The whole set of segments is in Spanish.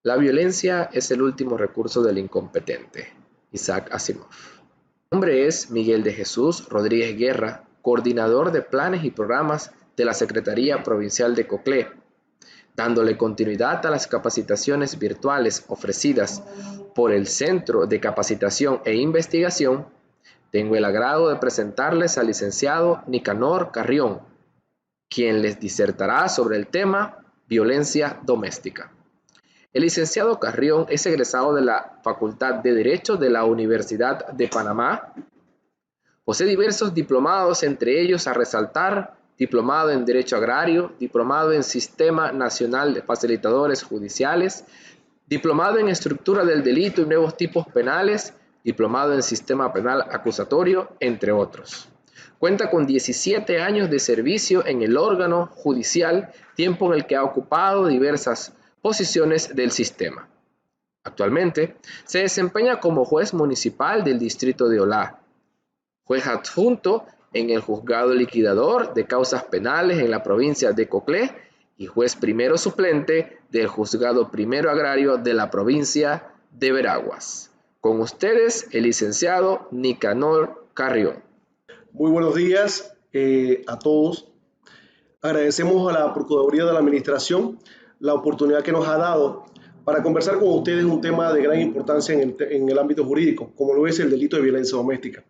La violencia es el último recurso del incompetente. Isaac Asimov. Mi nombre es Miguel de Jesús Rodríguez Guerra, coordinador de planes y programas de la Secretaría Provincial de COCLE, dándole continuidad a las capacitaciones virtuales ofrecidas por el Centro de Capacitación e Investigación. Tengo el agrado de presentarles al licenciado Nicanor Carrión, quien les disertará sobre el tema violencia doméstica. El licenciado Carrión es egresado de la Facultad de Derecho de la Universidad de Panamá. Posee diversos diplomados, entre ellos a resaltar: diplomado en Derecho Agrario, diplomado en Sistema Nacional de Facilitadores Judiciales, diplomado en Estructura del Delito y Nuevos Tipos Penales, diplomado en Sistema Penal Acusatorio, entre otros. Cuenta con 17 años de servicio en el órgano judicial, tiempo en el que ha ocupado diversas posiciones del sistema. Actualmente se desempeña como juez municipal del distrito de Olá, juez adjunto en el juzgado liquidador de causas penales en la provincia de Coclé y juez primero suplente del juzgado primero agrario de la provincia de Veraguas. Con ustedes, el licenciado Nicanor Carrión. Muy buenos días a todos. Agradecemos a la Procuraduría de la Administración la oportunidad que nos ha dado para conversar con ustedes un tema de gran importancia en el ámbito jurídico, como lo es el delito de violencia doméstica.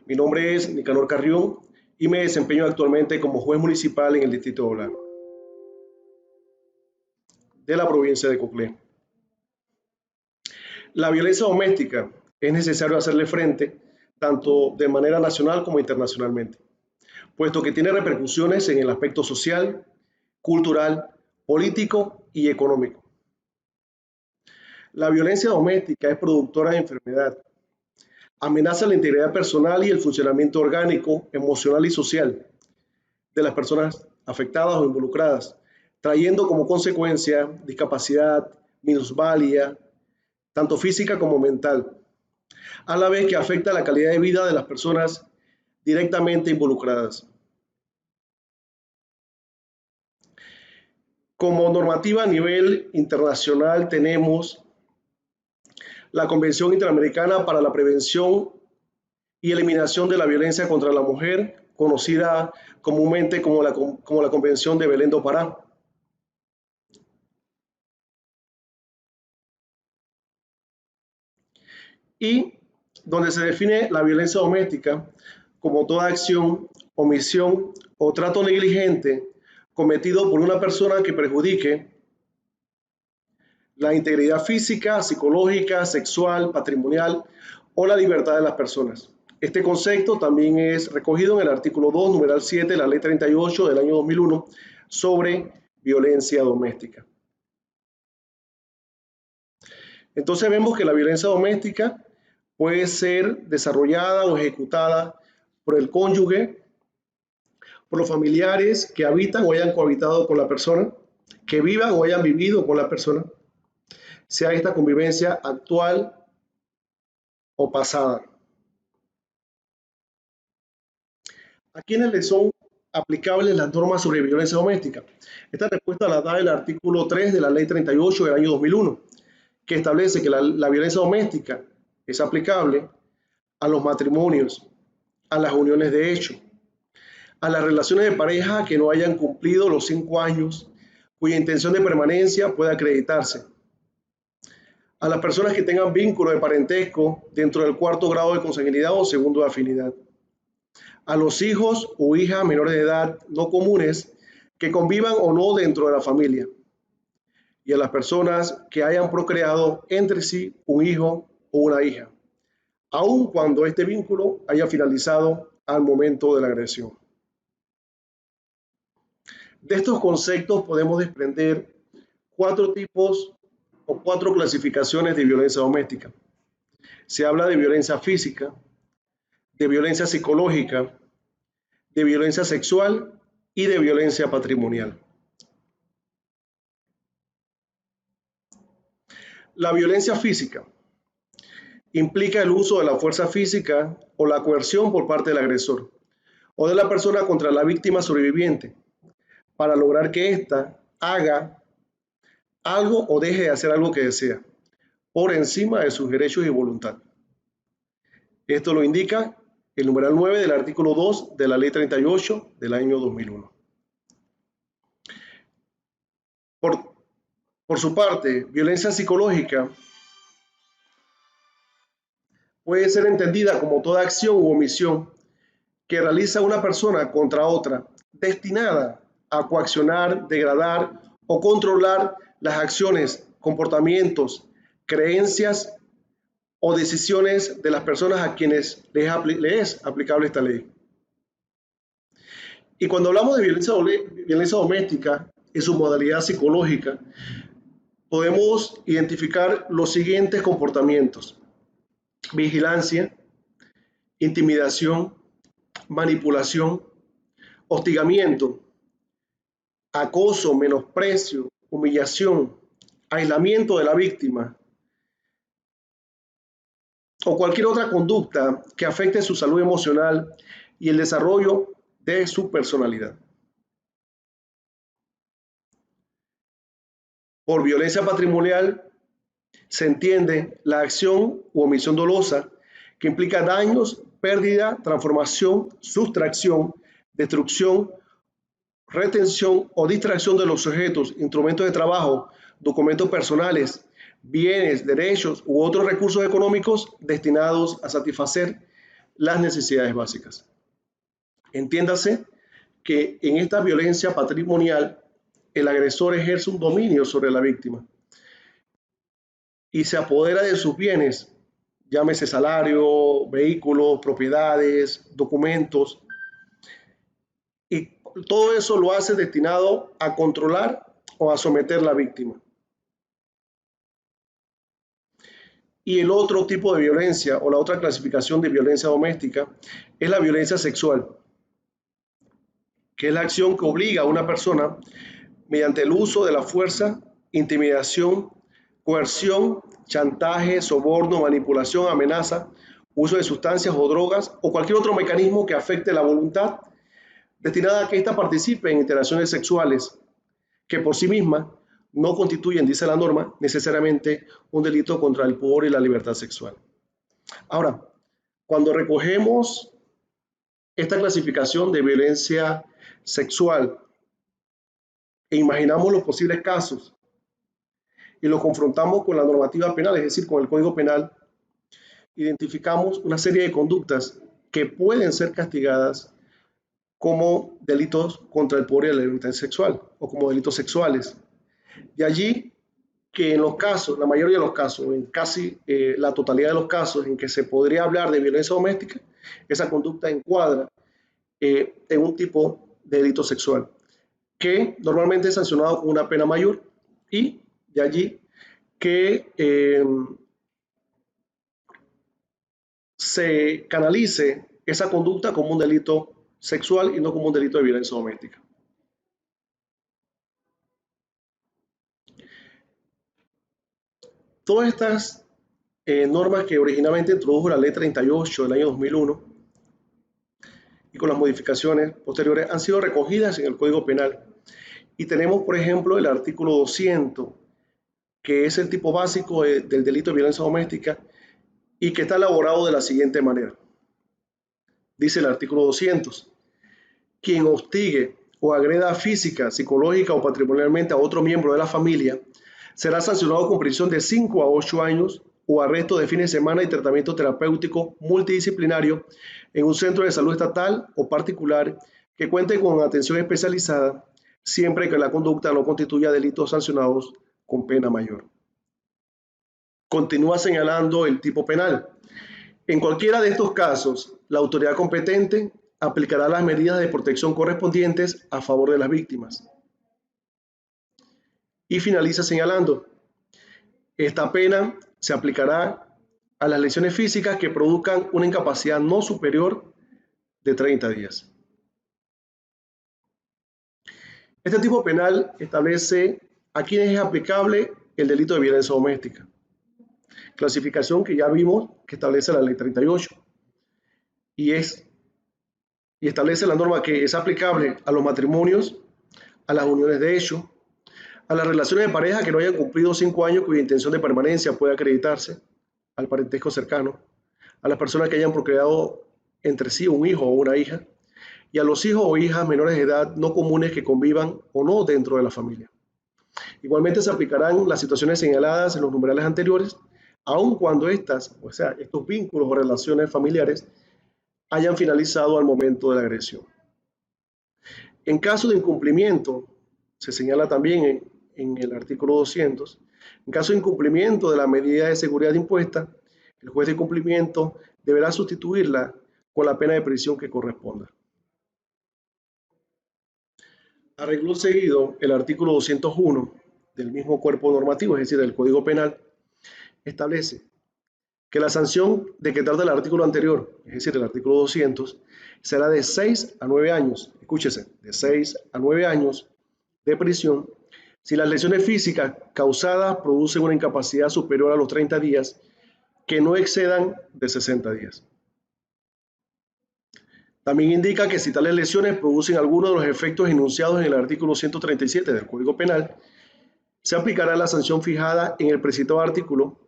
Mi nombre es Nicanor Carrión y me desempeño actualmente como juez municipal en el distrito de Olá, de la provincia de Coclé. La violencia doméstica es necesario hacerle frente tanto de manera nacional como internacionalmente, puesto que tiene repercusiones en el aspecto social, cultural, político y económico. La violencia doméstica es productora de enfermedad, amenaza la integridad personal y el funcionamiento orgánico, emocional y social de las personas afectadas o involucradas, trayendo como consecuencia discapacidad, minusvalía, tanto física como mental, a la vez que afecta la calidad de vida de las personas directamente involucradas. Como normativa a nivel internacional tenemos la Convención Interamericana para la Prevención y Eliminación de la Violencia contra la Mujer, conocida comúnmente como la Convención de Belén do Pará. Y donde se define la violencia doméstica como toda acción, omisión o trato negligente cometido por una persona que perjudique la integridad física, psicológica, sexual, patrimonial o la libertad de las personas. Este concepto también es recogido en el artículo 2, numeral 7 de la Ley 38 del año 2001 sobre violencia doméstica. Entonces vemos que la violencia doméstica puede ser desarrollada o ejecutada por el cónyuge, por los familiares que habitan o hayan cohabitado con la persona, que vivan o hayan vivido con la persona, sea esta convivencia actual o pasada. ¿A quiénes les son aplicables las normas sobre violencia doméstica? Esta respuesta la da el artículo 3 de la Ley 38 del año 2001, que establece que la violencia doméstica es aplicable a los matrimonios, a las uniones de hecho, a las relaciones de pareja que no hayan cumplido los 5 años, cuya intención de permanencia pueda acreditarse, a las personas que tengan vínculo de parentesco dentro del 4º grado de consanguinidad o 2º de afinidad, a los hijos o hijas menores de edad no comunes que convivan o no dentro de la familia, y a las personas que hayan procreado entre sí un hijo o una hija, aun cuando este vínculo haya finalizado al momento de la agresión. De estos conceptos podemos desprender 4 tipos o 4 clasificaciones de violencia doméstica. Se habla de violencia física, de violencia psicológica, de violencia sexual y de violencia patrimonial. La violencia física implica el uso de la fuerza física o la coerción por parte del agresor o de la persona contra la víctima sobreviviente para lograr que ésta haga algo o deje de hacer algo que desea, por encima de sus derechos y voluntad. Esto lo indica el numeral 9 del artículo 2 de la Ley 38 del año 2001. Por su parte, violencia psicológica puede ser entendida como toda acción u omisión que realiza una persona contra otra, destinada a coaccionar, degradar o controlar las acciones, comportamientos, creencias o decisiones de las personas a quienes les es aplicable esta ley. Y cuando hablamos de violencia doméstica en su modalidad psicológica, podemos identificar los siguientes comportamientos: vigilancia, intimidación, manipulación, hostigamiento, acoso, menosprecio, humillación, aislamiento de la víctima o cualquier otra conducta que afecte su salud emocional y el desarrollo de su personalidad. Por violencia patrimonial se entiende la acción u omisión dolosa que implica daños, pérdida, transformación, sustracción, destrucción, retención o distracción de los objetos, instrumentos de trabajo, documentos personales, bienes, derechos u otros recursos económicos destinados a satisfacer las necesidades básicas. Entiéndase que en esta violencia patrimonial el agresor ejerce un dominio sobre la víctima y se apodera de sus bienes, llámese salario, vehículos, propiedades, documentos, y todo eso lo hace destinado a controlar o a someter a la víctima. Y el otro tipo de violencia o la otra clasificación de violencia doméstica es la violencia sexual, que es la acción que obliga a una persona mediante el uso de la fuerza, intimidación, coerción, chantaje, soborno, manipulación, amenaza, uso de sustancias o drogas o cualquier otro mecanismo que afecte la voluntad destinada a que ésta participe en interacciones sexuales que por sí misma no constituyen, dice la norma, necesariamente un delito contra el pudor y la libertad sexual. Ahora, cuando recogemos esta clasificación de violencia sexual e imaginamos los posibles casos y los confrontamos con la normativa penal, es decir, con el Código Penal, identificamos una serie de conductas que pueden ser castigadas como delitos contra el pudor y la libertad sexual o como delitos sexuales. De allí que en los casos, la mayoría de los casos, en casi la totalidad de los casos en que se podría hablar de violencia doméstica, esa conducta encuadra en un tipo de delito sexual que normalmente es sancionado con una pena mayor, y de allí que se canalice esa conducta como un delito sexual y no como un delito de violencia doméstica. Todas estas normas que originalmente introdujo la Ley 38 del año 2001 y con las modificaciones posteriores han sido recogidas en el Código Penal. Y tenemos, por ejemplo, el artículo 200, que es el tipo básico del delito de violencia doméstica y que está elaborado de la siguiente manera. Dice el artículo 200: quien hostigue o agreda física, psicológica o patrimonialmente a otro miembro de la familia será sancionado con prisión de 5 a 8 años o arresto de fin de semana y tratamiento terapéutico multidisciplinario en un centro de salud estatal o particular que cuente con atención especializada, siempre que la conducta no constituya delitos sancionados con pena mayor. Continúa señalando el tipo penal. En cualquiera de estos casos, la autoridad competente aplicará las medidas de protección correspondientes a favor de las víctimas. Y finaliza señalando: esta pena se aplicará a las lesiones físicas que produzcan una incapacidad no superior de 30 días. Este tipo penal establece a quienes es aplicable el delito de violencia doméstica, clasificación que ya vimos que establece la Ley 38, y establece la norma que es aplicable a los matrimonios, a las uniones de hecho, A las relaciones de pareja que no hayan cumplido 5 años cuya intención de permanencia puede acreditarse, al parentesco cercano, a las personas que hayan procreado entre sí un hijo o una hija, y a los hijos o hijas menores de edad no comunes que convivan o no dentro de la familia. Igualmente se aplicarán las situaciones señaladas en los numerales anteriores, aun cuando estos vínculos o relaciones familiares hayan finalizado al momento de la agresión. En caso de incumplimiento, se señala también en el artículo 200, en caso de incumplimiento de la medida de seguridad impuesta, el juez de cumplimiento deberá sustituirla con la pena de prisión que corresponda. A renglón seguido, el artículo 201 del mismo cuerpo normativo, es decir, del Código Penal, establece que la sanción de que trata el artículo anterior, es decir, el artículo 200, será de 6 a 9 años, escúchese, de 6 a 9 años de prisión si las lesiones físicas causadas producen una incapacidad superior a los 30 días que no excedan de 60 días. También indica que si tales lesiones producen alguno de los efectos enunciados en el artículo 137 del Código Penal, se aplicará la sanción fijada en el precitado artículo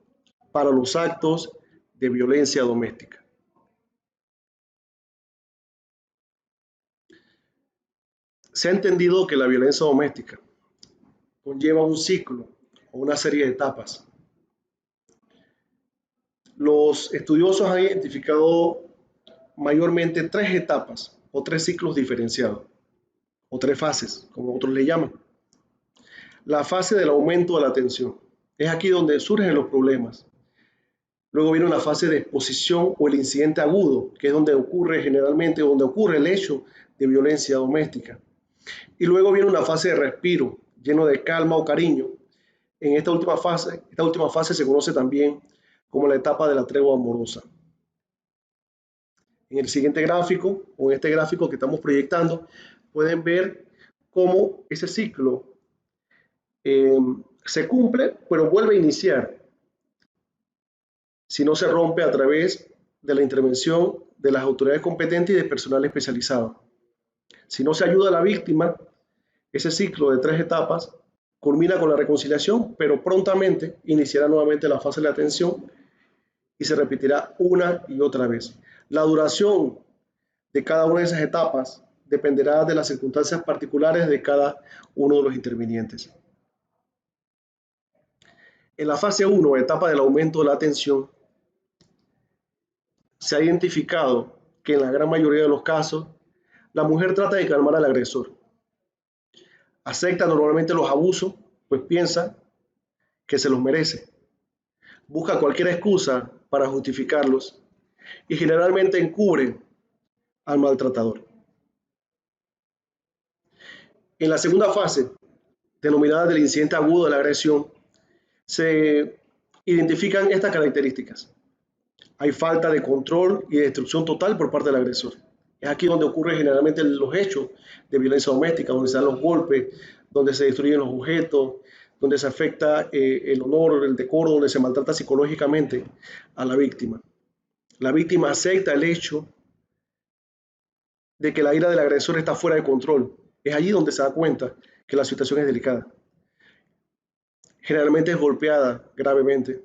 para los actos de violencia doméstica. Se ha entendido que la violencia doméstica conlleva un ciclo o una serie de etapas. Los estudiosos han identificado mayormente 3 etapas o 3 ciclos diferenciados, o 3 fases, como otros le llaman. La fase del aumento de la tensión. Es aquí donde surgen los problemas. Luego viene una fase de exposición o el incidente agudo, que es donde ocurre generalmente, donde ocurre el hecho de violencia doméstica. Y luego viene una fase de respiro, lleno de calma o cariño. En esta última fase se conoce también como la etapa de la tregua amorosa. En el siguiente gráfico, o en este gráfico que estamos proyectando, pueden ver cómo ese ciclo se cumple, pero vuelve a iniciar si no se rompe a través de la intervención de las autoridades competentes y de personal especializado. Si no se ayuda a la víctima, ese ciclo de 3 etapas culmina con la reconciliación, pero prontamente iniciará nuevamente la fase de la tensión y se repetirá una y otra vez. La duración de cada una de esas etapas dependerá de las circunstancias particulares de cada uno de los intervinientes. En la fase 1, etapa del aumento de la tensión, se ha identificado que en la gran mayoría de los casos, la mujer trata de calmar al agresor. Acepta normalmente los abusos, pues piensa que se los merece. Busca cualquier excusa para justificarlos y generalmente encubre al maltratador. En la segunda fase, denominada del incidente agudo de la agresión, se identifican estas características. Hay falta de control y de destrucción total por parte del agresor. Es aquí donde ocurren generalmente los hechos de violencia doméstica, donde se dan los golpes, donde se destruyen los objetos, donde se afecta el honor, el decoro, donde se maltrata psicológicamente a la víctima. La víctima acepta el hecho de que la ira del agresor está fuera de control. Es allí donde se da cuenta que la situación es delicada. Generalmente es golpeada gravemente.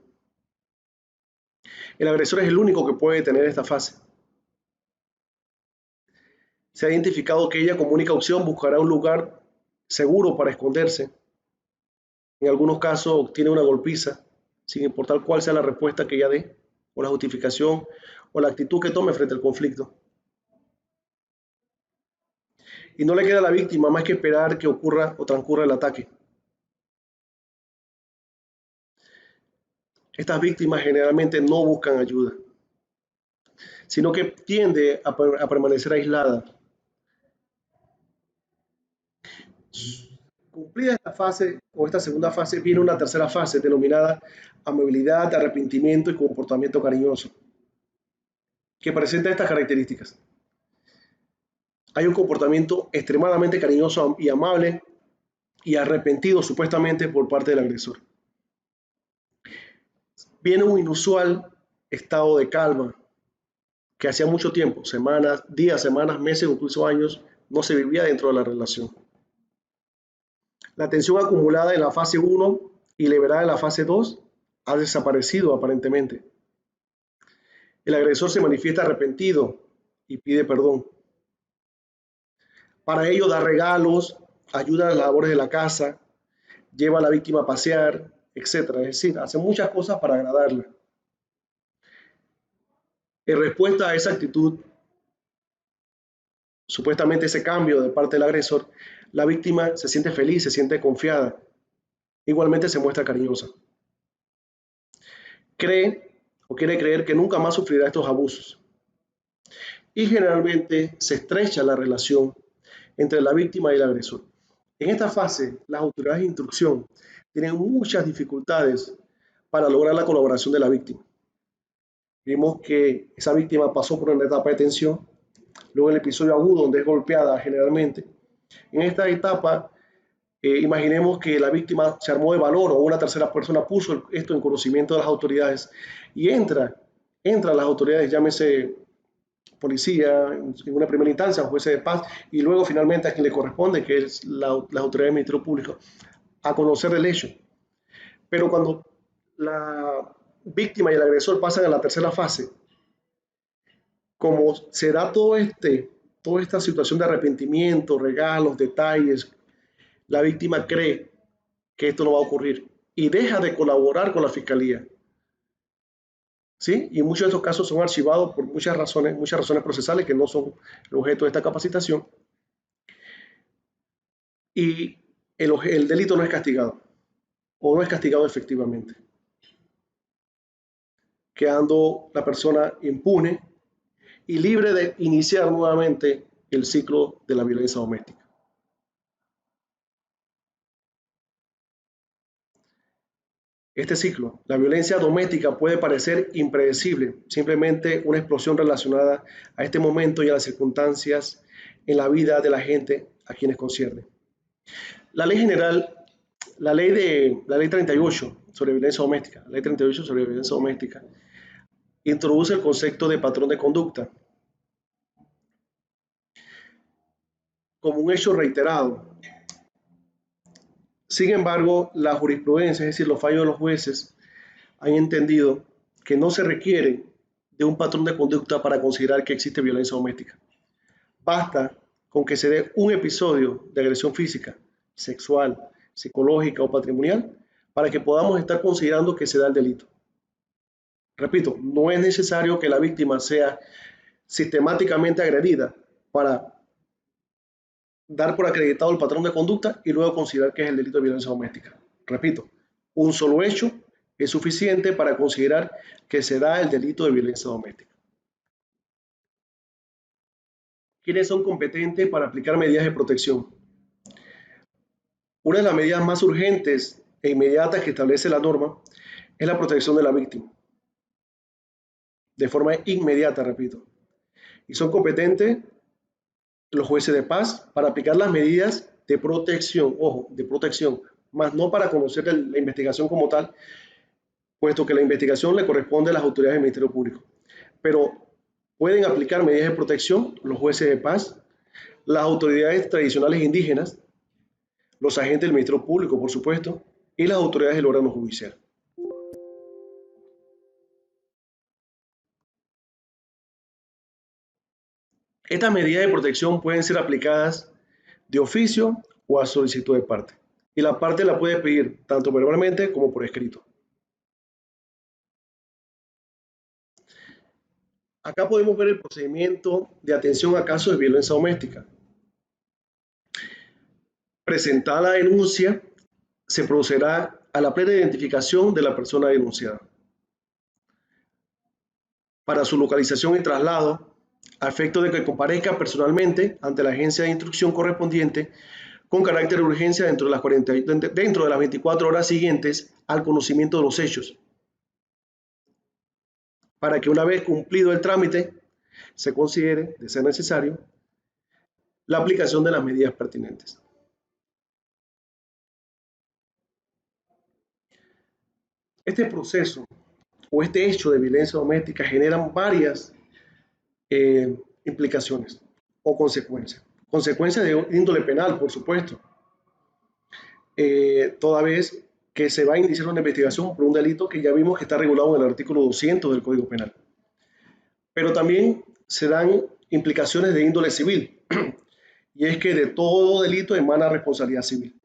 El agresor es el único que puede tener esta fase. Se ha identificado que ella como única opción buscará un lugar seguro para esconderse. En algunos casos obtiene una golpiza, sin importar cuál sea la respuesta que ella dé, o la justificación, o la actitud que tome frente al conflicto. Y no le queda a la víctima más que esperar que ocurra o transcurra el ataque. Estas víctimas generalmente no buscan ayuda, sino que tiende a permanecer aislada. Cumplida esta fase o esta segunda fase, viene una tercera fase denominada amabilidad, arrepentimiento y comportamiento cariñoso, que presenta estas características. Hay un comportamiento extremadamente cariñoso y amable y arrepentido supuestamente por parte del agresor. Viene un inusual estado de calma que hacía mucho tiempo, semanas, días, semanas, meses, incluso años, no se vivía dentro de la relación. La tensión acumulada en la fase 1 y liberada en la fase 2 ha desaparecido aparentemente. El agresor se manifiesta arrepentido y pide perdón. Para ello da regalos, ayuda a las labores de la casa, lleva a la víctima a pasear, etc. Es decir, hace muchas cosas para agradarla. En respuesta a esa actitud, supuestamente ese cambio de parte del agresor, la víctima se siente feliz, se siente confiada. Igualmente se muestra cariñosa. Cree o quiere creer que nunca más sufrirá estos abusos. Y generalmente se estrecha la relación entre la víctima y el agresor. En esta fase, las autoridades de instrucción tienen muchas dificultades para lograr la colaboración de la víctima. Vimos que esa víctima pasó por una etapa de tensión, luego el episodio agudo donde es golpeada generalmente. En esta etapa, imaginemos que la víctima se armó de valor o una tercera persona puso esto en conocimiento de las autoridades y entra las autoridades, llámese policía, en una primera instancia, jueces de paz, y luego finalmente a quien le corresponde, que es la autoridad del Ministerio Público, a conocer el hecho. Pero cuando la víctima y el agresor pasan a la tercera fase, como se da toda esta situación de arrepentimiento, regalos, detalles, la víctima cree que esto no va a ocurrir y deja de colaborar con la fiscalía. ¿Sí? Y muchos de estos casos son archivados por muchas razones procesales que no son el objeto de esta capacitación. Y el delito no es castigado o no es castigado efectivamente, quedando la persona impune y libre de iniciar nuevamente el ciclo de la violencia doméstica. Este ciclo, la violencia doméstica, puede parecer impredecible, simplemente una explosión relacionada a este momento y a las circunstancias en la vida de la gente a quienes concierne. La ley general, la ley 38 sobre violencia doméstica, la ley 38 sobre violencia doméstica, introduce el concepto de patrón de conducta como un hecho reiterado. Sin embargo, la jurisprudencia, es decir, los fallos de los jueces, han entendido que no se requiere de un patrón de conducta para considerar que existe violencia doméstica. Basta con que se dé un episodio de agresión física, sexual, psicológica o patrimonial para que podamos estar considerando que se da el delito. Repito, no es necesario que la víctima sea sistemáticamente agredida para dar por acreditado el patrón de conducta y luego considerar que es el delito de violencia doméstica. Repito, un solo hecho es suficiente para considerar que se da el delito de violencia doméstica. ¿Quiénes son competentes para aplicar medidas de protección? Una de las medidas más urgentes e inmediatas que establece la norma es la protección de la víctima. De forma inmediata, repito. Y son competentes los jueces de paz para aplicar las medidas de protección, ojo, de protección, más no para conocer la investigación como tal, puesto que la investigación le corresponde a las autoridades del Ministerio Público. Pero pueden aplicar medidas de protección los jueces de paz, las autoridades tradicionales indígenas, los agentes del Ministerio Público, por supuesto, y las autoridades del órgano judicial. Estas medidas de protección pueden ser aplicadas de oficio o a solicitud de parte. Y la parte la puede pedir tanto verbalmente como por escrito. Acá podemos ver el procedimiento de atención a casos de violencia doméstica. Presentada la denuncia, se procederá a la plena identificación de la persona denunciada. Para su localización y traslado, a efecto de que comparezca personalmente ante la agencia de instrucción correspondiente con carácter de urgencia dentro de las 24 horas siguientes al conocimiento de los hechos, para que una vez cumplido el trámite se considere, de ser necesario, la aplicación de las medidas pertinentes. Este proceso o este hecho de violencia doméstica generan varias implicaciones o consecuencias. Consecuencias de índole penal, por supuesto. toda vez que se va a iniciar una investigación por un delito que ya vimos que está regulado en el artículo 200 del Código Penal. Pero también se dan implicaciones de índole civil, y es que de todo delito emana responsabilidad civil.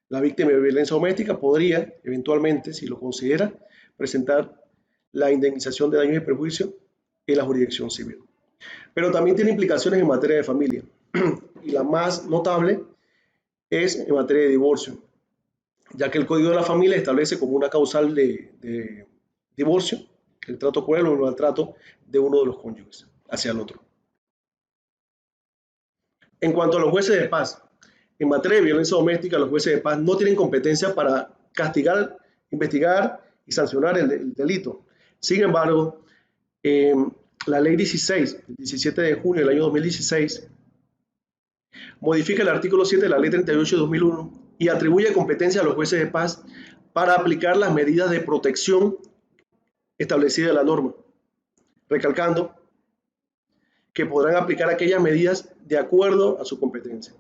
La víctima de violencia doméstica podría, eventualmente, si lo considera, presentar la indemnización de daños y perjuicios en la jurisdicción civil. Pero también tiene implicaciones en materia de familia, y la más notable es en materia de divorcio, ya que el Código de la Familia establece como una causal de divorcio el trato cruel o el maltrato de uno de los cónyuges hacia el otro. En cuanto a los jueces de paz, en materia de violencia doméstica, los jueces de paz no tienen competencia para castigar, investigar y sancionar el delito. Sin embargo, la ley 16, el 17 de junio del año 2016, modifica el artículo 7 de la ley 38 de 2001 y atribuye competencia a los jueces de paz para aplicar las medidas de protección establecidas en la norma, recalcando que podrán aplicar aquellas medidas de acuerdo a su competencia.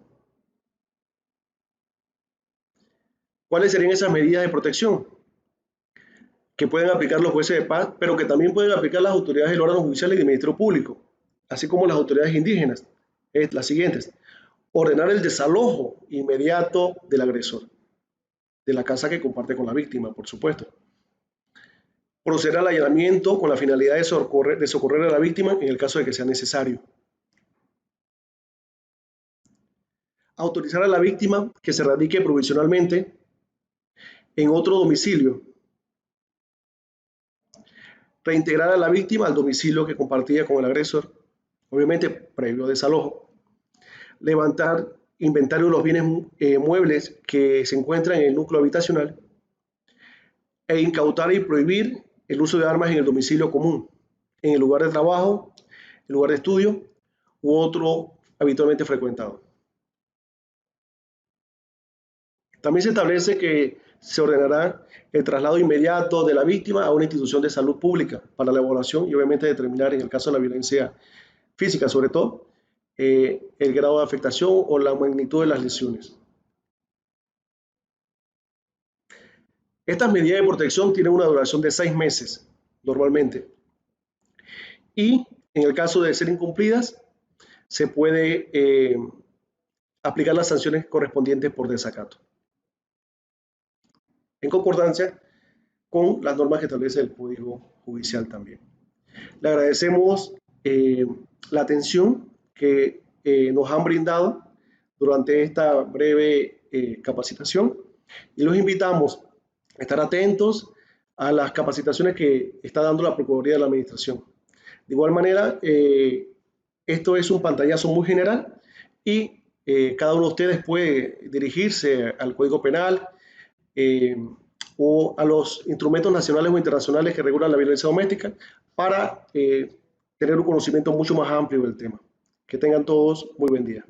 ¿Cuáles serían esas medidas de protección que pueden aplicar los jueces de paz, pero que también pueden aplicar las autoridades del órgano judicial y del Ministerio Público, así como las autoridades indígenas? Es las siguientes: ordenar el desalojo inmediato del agresor, de la casa que comparte con la víctima, por supuesto. Proceder al allanamiento con la finalidad de socorrer a la víctima en el caso de que sea necesario. Autorizar a la víctima que se radique provisionalmente en otro domicilio. Reintegrar a la víctima al domicilio que compartía con el agresor, obviamente previo desalojo. Levantar inventario de los bienes muebles que se encuentran en el núcleo habitacional e incautar y prohibir el uso de armas en el domicilio común, en el lugar de trabajo, el lugar de estudio u otro habitualmente frecuentado. También se establece que se ordenará el traslado inmediato de la víctima a una institución de salud pública para la evaluación y obviamente determinar, en el caso de la violencia física sobre todo, el grado de afectación o la magnitud de las lesiones. Estas medidas de protección tienen una duración de 6 meses normalmente, y en el caso de ser incumplidas se puede aplicar las sanciones correspondientes por desacato, en concordancia con las normas que establece el Código Judicial también. Le agradecemos la atención que nos han brindado durante esta breve capacitación, y los invitamos a estar atentos a las capacitaciones que está dando la Procuraduría de la Administración. De igual manera, esto es un pantallazo muy general, y cada uno de ustedes puede dirigirse al Código Penal o a los instrumentos nacionales o internacionales que regulan la violencia doméstica para tener un conocimiento mucho más amplio del tema. Que tengan todos muy buen día.